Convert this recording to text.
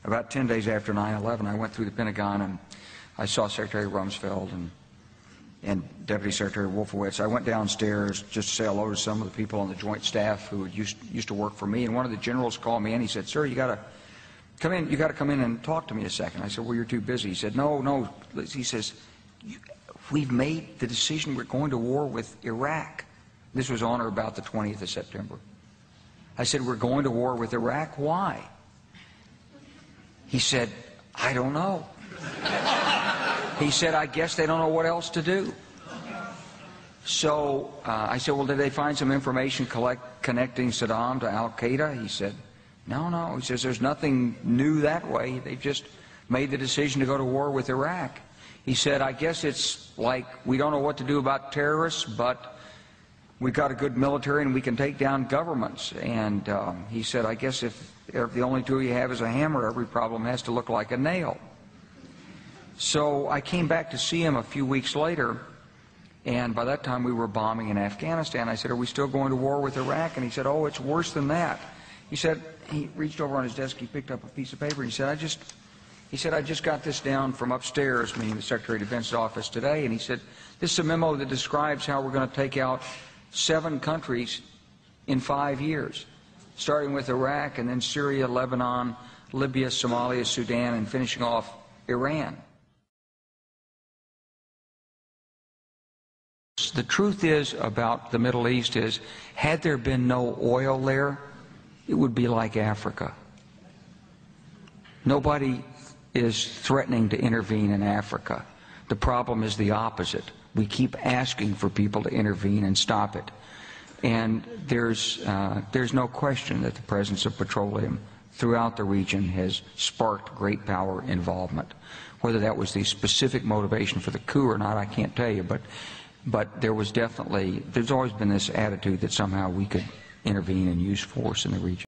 about 10 days after 9/11, I went through the Pentagon and I saw Secretary Rumsfeld and Deputy Secretary Wolfowitz. I went downstairs just to say hello to some of the people on the Joint Staff who used to work for me, and one of the generals called me and he said, "Sir, you got to come in. You got to come in and talk to me a second." I said, "Well, you're too busy." He said, "No." He says, "We've made the decision. We're going to war with Iraq." This was on or about the 20th of September. I said, "We're going to war with Iraq. Why?" He said, "I don't know." He said, "I guess they don't know what else to do." So I said, "Well, did they find some information connecting Saddam to Al-Qaeda?" He said, No. He says, "There's nothing new that way. They just made the decision to go to war with Iraq." He said, "I guess it's like we don't know what to do about terrorists, but we've got a good military and we can take down governments." And he said, "I guess if the only tool you have is a hammer, every problem has to look like a nail." So I came back to see him a few weeks later, and by that time we were bombing in Afghanistan. I said, "Are we still going to war with Iraq?" And he said, "Oh, it's worse than that." He said, he reached over on his desk, he picked up a piece of paper, and he said, I just got this down from upstairs," meaning the Secretary of Defense's office today, and he said, "This is a memo that describes how we're going to take out 7 countries in 5 years, starting with Iraq and then Syria, Lebanon, Libya, Somalia, Sudan, and finishing off Iran." The truth is about the Middle East is, had there been no oil there, it would be like Africa. Nobody is threatening to intervene in Africa. The problem is the opposite. We keep asking for people to intervene and stop it. And there's no question that the presence of petroleum throughout the region has sparked great power involvement. Whether that was the specific motivation for the coup or not, I can't tell you, but there's always been this attitude that somehow we could intervene and use force in the region.